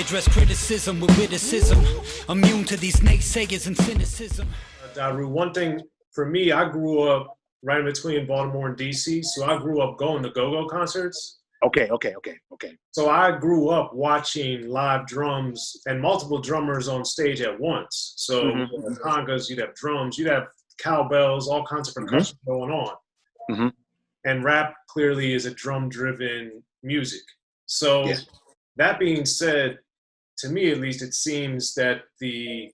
address criticism with witticism. Immune to these naysayers and cynicism. Daru, one thing for me, I grew up right in between Baltimore and D.C., so I grew up going to go-go concerts. Okay. So I grew up watching live drums and multiple drummers on stage at once. So congas, you'd have drums, you'd have cowbells, all kinds of percussion going on. And rap clearly is a drum-driven music. So that being said, to me at least, it seems that the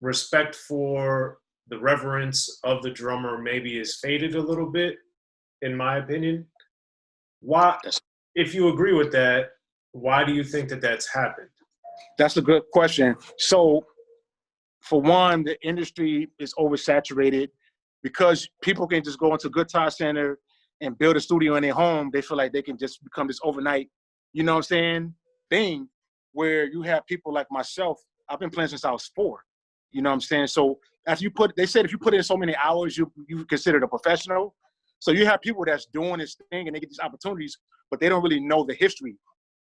respect for the reverence of the drummer maybe is faded a little bit, in my opinion. Why, if you agree with that, why do you think that that's happened? That's a good question. So, for one, the industry is oversaturated because people can just go into Guitar Center and build a studio in their home. They feel like they can just become this overnight, you know what I'm saying, thing where you have people like myself. I've been playing since I was 4, you know what I'm saying? So they said if you put in so many hours, you considered a professional. So you have people that's doing this thing and they get these opportunities, but they don't really know the history.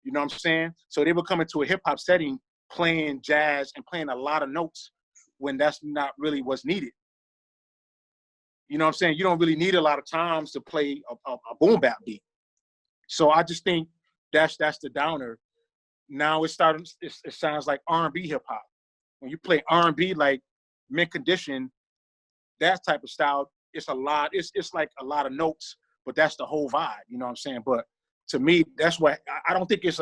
You know what I'm saying? So they will come into a hip hop setting playing jazz and playing a lot of notes when that's not really what's needed. You know what I'm saying? You don't really need a lot of times to play a boom bap beat. So I just think that's the downer. Now it sounds like R&B hip hop. When you play R&B like Mint Condition, that type of style, it's a lot. It's like a lot of notes, but that's the whole vibe. You know what I'm saying? But to me, that's what I don't think it's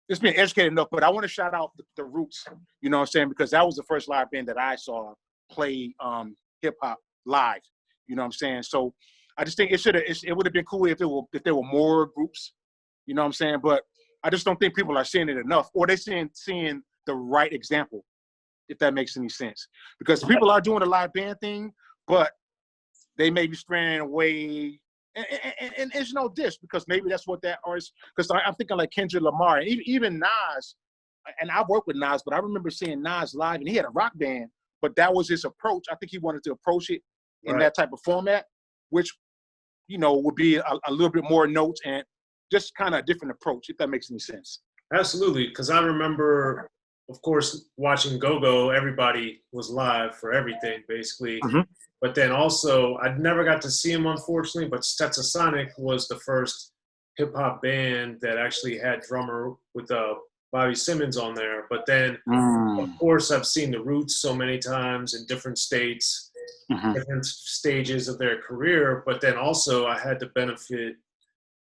it's being educated enough. But I want to shout out the Roots. You know what I'm saying? Because that was the first live band that I saw play hip hop live. You know what I'm saying? So I just think it would have been cool if there were more groups. You know what I'm saying? But I just don't think people are seeing it enough, or they're seeing the right example, if that makes any sense. Because people are doing the live band thing, but they may be straying away. And it's no diss, because maybe that's what that artist, because I'm thinking like Kendrick Lamar, and even Nas, and I've worked with Nas, but I remember seeing Nas live, and he had a rock band, but that was his approach. I think he wanted to approach it in that type of format, which, you know, would be a little bit more notes and just kind of a different approach, if that makes any sense. Absolutely, because I remember, of course, watching Go-Go, everybody was live for everything, basically. But then also, I never got to see him, unfortunately, but Stetsasonic was the first hip-hop band that actually had drummer with Bobby Simmons on there. But then, of course, I've seen the Roots so many times in different states, different stages of their career. But then also, I had the benefit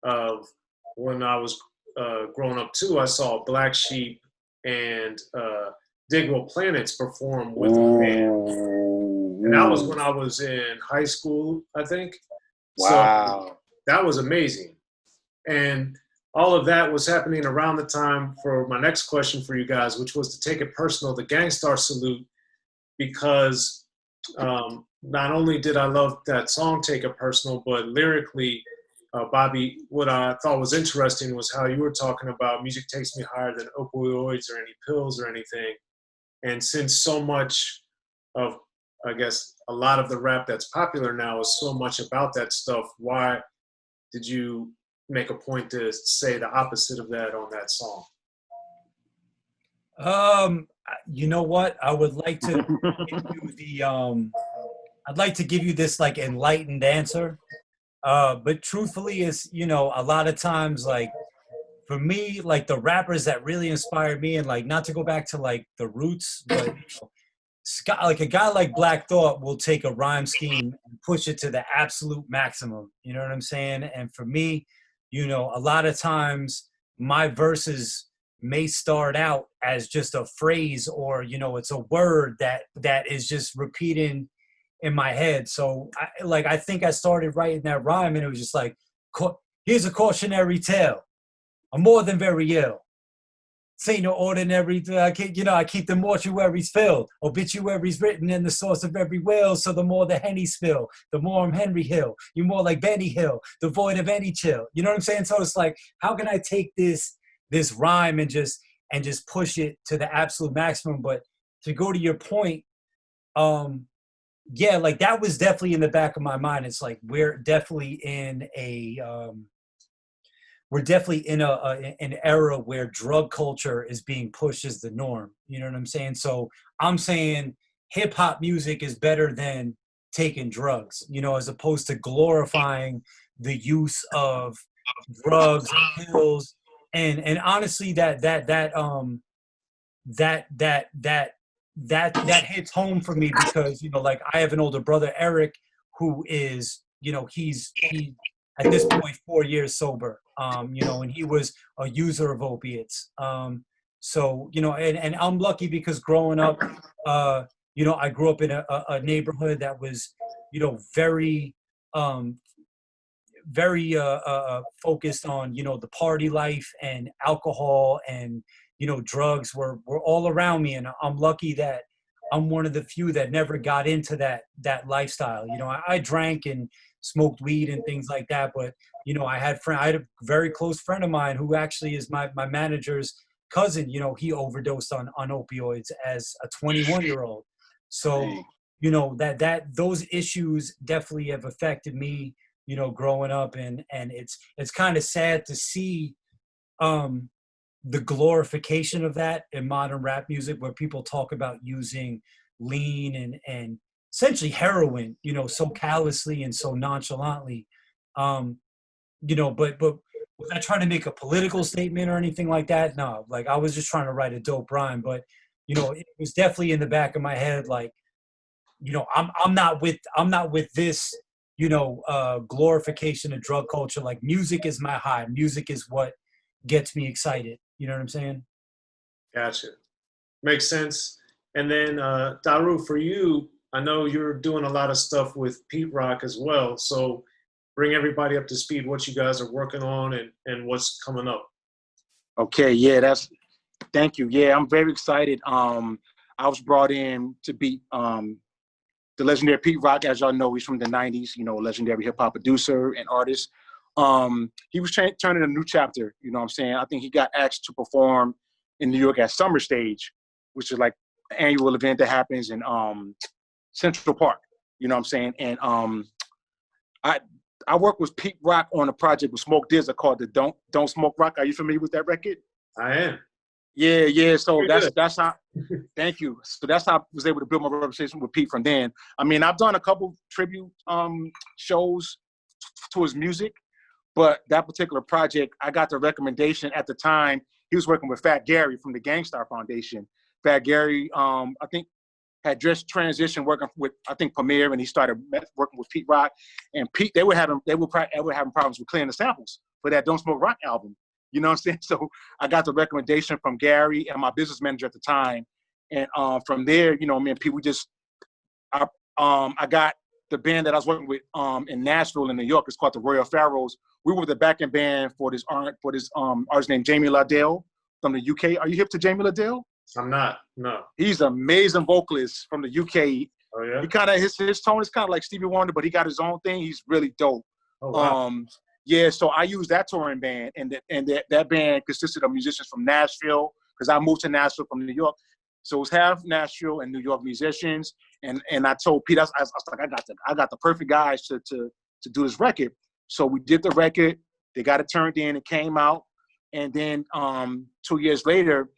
of, when I was growing up too, I saw Black Sheep and Digable Planets perform with the band. And that was when I was in high school, I think. Wow. So that was amazing. And all of that was happening around the time for my next question for you guys, which was to take it personal, the Gangster salute, because not only did I love that song, Take It Personal, but lyrically, Bobby, what I thought was interesting was how you were talking about music takes me higher than opioids or any pills or anything. And since so much of, I guess, a lot of the rap that's popular now is so much about that stuff, why did you make a point to say the opposite of that on that song? You know what? I would like to give you I'd like to give you this like enlightened answer. But truthfully, is, you know, a lot of times, like, for me, like, the rappers that really inspired me, and like, not to go back to like the Roots, but you know, like a guy like Black Thought will take a rhyme scheme and push it to the absolute maximum. You know what I'm saying? And for me, you know, a lot of times my verses may start out as just a phrase, or, you know, it's a word that is just repeating in my head. So I think I started writing that rhyme, and it was just like, here's a cautionary tale. I'm more than very ill. This ain't no ordinary, I keep the mortuaries filled. Obituaries written in the source of every will. So the more the Henny spill, the more I'm Henry Hill. You're more like Benny Hill, devoid of any chill. You know what I'm saying? So it's like, how can I take this rhyme and just push it to the absolute maximum? But to go to your point, yeah, like, that was definitely in the back of my mind. It's like, we're definitely in a we're definitely in an era where drug culture is being pushed as the norm. You know what I'm saying? So I'm saying hip hop music is better than taking drugs, you know, as opposed to glorifying the use of drugs, pills, and honestly, that hits home for me because, you know, like I have an older brother, Eric, who is, you know, he at this point 4 years sober, you know, and he was a user of opiates. So, you know, and I'm lucky because growing up, you know, I grew up in a neighborhood that was, you know, um, very focused on, you know, the party life and alcohol and, you know, drugs were all around me. And I'm lucky that I'm one of the few that never got into that lifestyle. You know, I drank and smoked weed and things like that, but, you know, I had a very close friend of mine who actually is my manager's cousin. You know, he overdosed on opioids as a 21-year-old. So, you know, that those issues definitely have affected me, you know, growing up, and it's kind of sad to see the glorification of that in modern rap music, where people talk about using lean and essentially heroin, you know, so callously and so nonchalantly. You know, but was I trying to make a political statement or anything like that? No, like I was just trying to write a dope rhyme, but, you know, it was definitely in the back of my head, like, you know, I'm not with this, you know, glorification of drug culture. Like music is my high. Music is what gets me excited. You know what I'm saying? Gotcha. Makes sense. And then Daru, for you, I know you're doing a lot of stuff with Pete Rock as well. So bring everybody up to speed what you guys are working on and what's coming up. Okay, yeah, thank you. Yeah, I'm very excited. I was brought in to beat the legendary Pete Rock. As y'all know, he's from the 90s, you know, legendary hip hop producer and artist. He was turning a new chapter, you know what I'm saying? I think he got asked to perform in New York at Summer Stage, which is like an annual event that happens in Central Park, you know what I'm saying? And I worked with Pete Rock on a project with Smoke DZA called the Don't Smoke Rock. Are you familiar with that record? I am. Yeah. So Very that's how. Thank you. So that's how I was able to build my reputation with Pete from then. I mean, I've done a couple tribute shows to his music, but that particular project, I got the recommendation at the time. He was working with Fat Gary from the Gangster Foundation. Fat Gary, I think, had just transitioned working with, I think, Premier, and he started working with Pete Rock. And Pete, they were having problems with clearing the samples for that Don't Smoke Rock album. You know what I'm saying? So I got the recommendation from Gary and my business manager at the time. And from there, you know, me and Pete, I got the band that I was working with in Nashville in New York. It's called the Royal Pharaohs. We were the backing band for this artist named Jamie Laddell from the UK. Are you hip to Jamie Laddell? I'm not, no. He's an amazing vocalist from the UK. Oh, yeah? He kind of, his tone is kind of like Stevie Wonder, but he got his own thing. He's really dope. Oh, wow. Yeah, so I used that touring band, and that band consisted of musicians from Nashville, because I moved to Nashville from New York. So it was half Nashville and New York musicians, and I told Pete, I was like, I got the perfect guys to do this record. So we did the record. They got it turned in. It came out, and then 2 years later,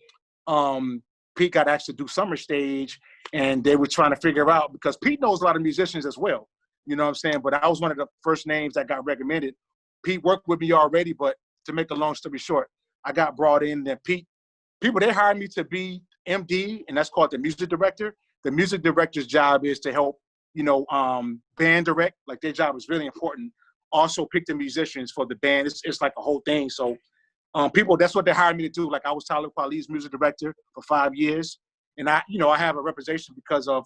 Pete got asked to do Summer Stage, and they were trying to figure out, because Pete knows a lot of musicians as well. You know what I'm saying? But I was one of the first names that got recommended. Pete worked with me already, but to make a long story short, I got brought in. And people, they hired me to be MD, and that's called the music director. The music director's job is to help, you know, band direct. Like, their job is really important. Also pick the musicians for the band. It's like a whole thing. So people, that's what they hired me to do. Like, I was Tyler Kweli's music director for 5 years. And I have a representation because of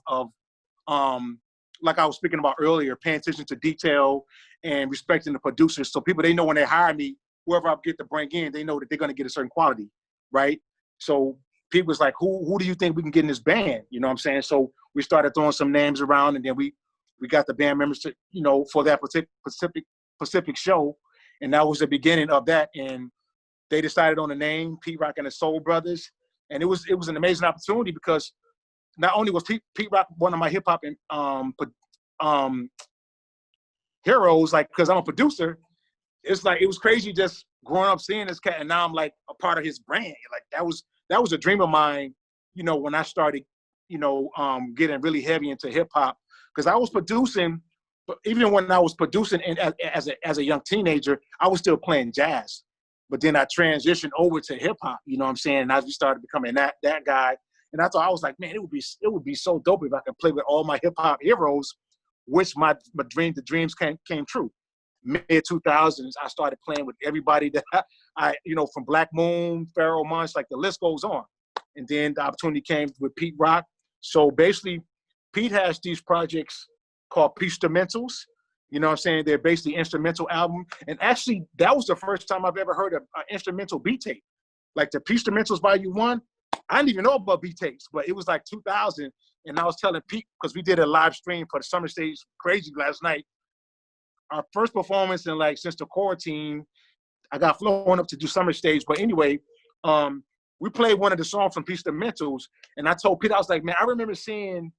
like I was speaking about earlier, paying attention to detail and respecting the producers. So people, they know when they hire me, whoever I get to bring in, they know that they're going to get a certain quality, right? So people was like, who do you think we can get in this band? You know what I'm saying? So we started throwing some names around, and then we got the band members to, you know, for that Pacific show. And that was the beginning of that. And they decided on the name, Pete Rock and the Soul Brothers. And it was an amazing opportunity, because not only was Pete Rock one of my hip hop heroes, like, because I'm a producer, it's like, it was crazy just growing up seeing this cat, and now I'm like a part of his brand. Like that was a dream of mine, you know, when I started, you know, getting really heavy into hip hop, because I was producing, but even when I was producing as a young teenager, I was still playing jazz. But then I transitioned over to hip hop, you know what I'm saying? And I just started becoming that guy. And I thought, I was like, man, it would be so dope if I could play with all my hip hop heroes, which the dreams came true. Mid 2000s, I started playing with everybody that I you know, from Black Moon, Pharaoh Monch, like the list goes on. And then the opportunity came with Pete Rock. So basically, Pete has these projects called PeteStrumentals. You know what I'm saying? They're basically instrumental album. And actually, that was the first time I've ever heard of an instrumental beat tape. Like the PeteStrumentals Volume 1, I didn't even know about beat tapes, but it was like 2000. And I was telling Pete, because we did a live stream for the Summer Stage Crazy last night. Our first performance in like since the quarantine, I got flown up to do Summer Stage. But anyway, we played one of the songs from PeteStrumentals. And I told Pete, I was like, man, I remember seeing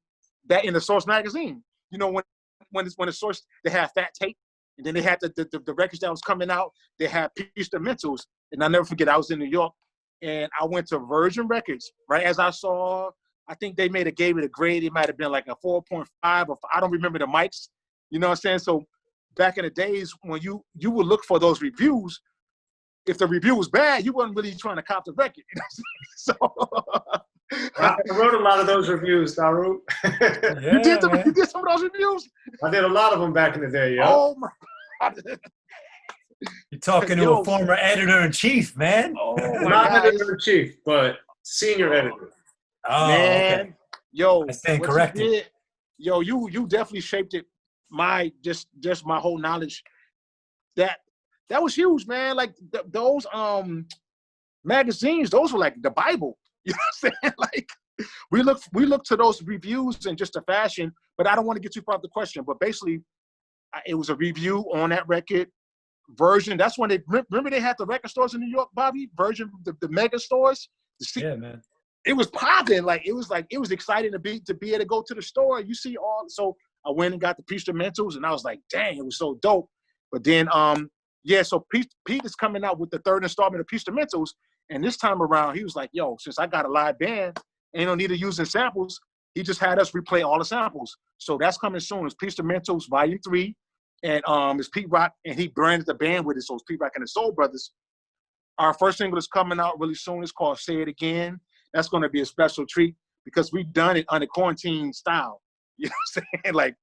that in the Source magazine. You know, when the Source, they had Fat Tape, and then they had the records that was coming out, they had PeteStrumentals. And I'll never forget, I was in New York, and I went to Virgin Records, right as I saw, I think they gave it a grade. It might have been like a 4.5, or I don't remember the mics. You know what I'm saying? So back in the days when you would look for those reviews, if the review was bad, you wasn't really trying to cop the record. You know what I'm saying? So I wrote a lot of those reviews, Daru. Yeah, you did some of those reviews? I did a lot of them back in the day, yo. Oh my God. You're talking to a former editor-in-chief, man. Oh my Not God. editor-in-chief, but senior editor. Oh, Man, okay. yo, I stand what corrected. you did, yo, you definitely shaped it. My just my whole knowledge. That was huge, man. Like those magazines, those were like the Bible. You know what I'm saying? Like we look to those reviews and just the fashion. But I don't want to get too far off the question. But basically, it was a review on that record. Virgin. That's when they remember they had the record stores in New York, Bobby. Virgin, the mega stores. Yeah, man. It was popping. Like it was exciting to be able to go to the store. You see all. So I went and got the PeteStrumentals, and I was like, dang, it was so dope. But then yeah, so Pete is coming out with the third installment of PeteStrumentals, and this time around he was like, yo, since I got a live band, ain't no need of using samples. He just had us replay all the samples. So that's coming soon. It's PeteStrumentals Volume 3. And it's Pete Rock, and he branded the band with it. So it's Pete Rock and the Soul Brothers. Our first single is coming out really soon. It's called Say It Again. That's going to be a special treat because we've done it on a quarantine style. You know what I'm saying? Like,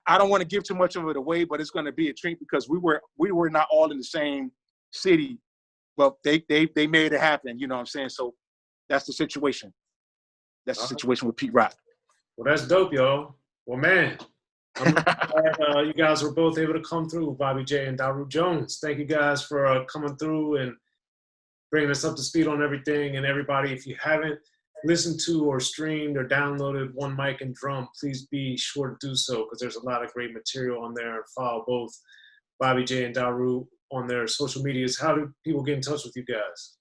I don't want to give too much of it away, but it's going to be a treat because we were not all in the same city, but they made it happen. You know what I'm saying? So that's the situation. That's the situation with Pete Rock. Well, that's dope, yo. Well, man. I'm glad you guys were both able to come through, Bobby J and Daru Jones. Thank you guys for coming through and bringing us up to speed on everything. And everybody, if you haven't listened to or streamed or downloaded One Mic and Drum, please be sure to do so because there's a lot of great material on there. Follow both Bobby J and Daru on their social medias. How do people get in touch with you guys?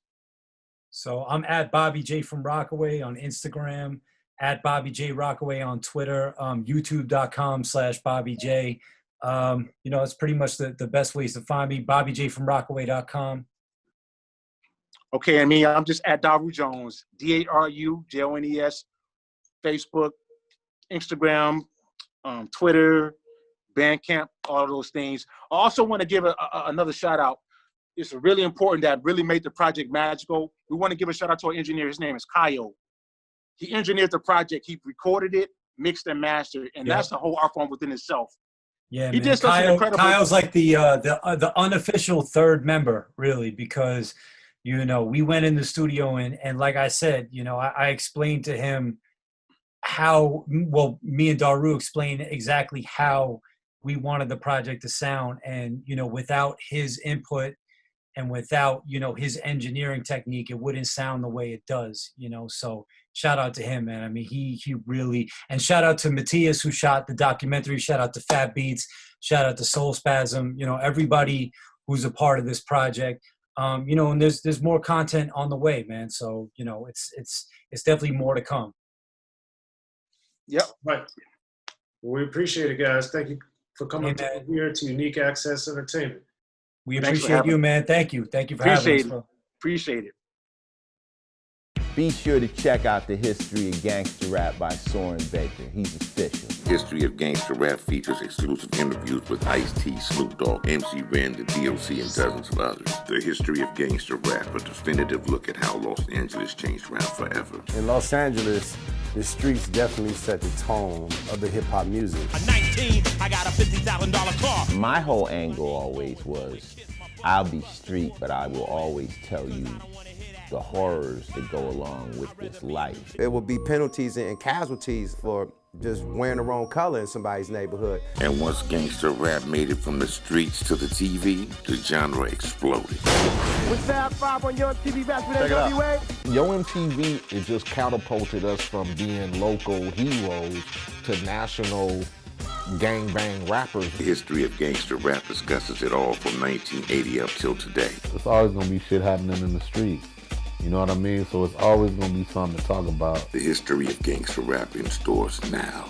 So I'm at Bobby J from Rockaway on Instagram, at Bobby J Rockaway on Twitter, youtube.com/BobbyJ. You know, it's pretty much the best ways to find me, BobbyJ from Rockaway.com. Okay, and me, I'm just at Daru Jones, DaruJones, Facebook, Instagram, Twitter, Bandcamp, all of those things. I also want to give another shout out. It's really important that really made the project magical. We want to give a shout out to our engineer. His name is Kyle. He engineered the project. He recorded it, mixed and mastered, and that's a whole art form within itself. Yeah, he man. did such an incredible. Kyle's like the unofficial third member, really, because you know we went in the studio and like I said, you know, I explained to him how me and Daru explained exactly how we wanted the project to sound, and you know, without his input and without, you know, his engineering technique, it wouldn't sound the way it does, you know. So shout out to him, man. I mean, he really, and shout out to Matthias who shot the documentary, shout out to Fat Beats, shout out to Soul Spasm, you know, everybody who's a part of this project. You know, and there's more content on the way, man. So, you know, it's definitely more to come. Yep. Right. Well, we appreciate it, guys. Thank you for coming here to Unique Access Entertainment. We Thanks for appreciate having you, me. man. Thank you. Thank you for having us, Appreciate it. bro. Appreciate it. Be sure to check out the History of Gangster Rap by Soren Baker. He's official. History of Gangster Rap features exclusive interviews with Ice-T, Snoop Dogg, MC Ren, the D.O.C, and dozens of others. The History of Gangster Rap, a definitive look at how Los Angeles changed rap forever. In Los Angeles, the streets definitely set the tone of the hip-hop music. At 19, I got a $50,000 car. My whole angle always was, I'll be street, but I will always tell you the horrors that go along with this life. It will be penalties and casualties for just wearing the wrong color in somebody's neighborhood. And once gangster rap made it from the streets to the TV, the genre exploded. With Fab 5 on Yo MTV Raps with NWA. Yo MTV, it just catapulted us from being local heroes to national gangbang rappers. The History of Gangster Rap discusses it all from 1980 up till today. It's always gonna be shit happening in the streets. You know what I mean? So it's always gonna be something to talk about. The History of Gangster Rap in stores now.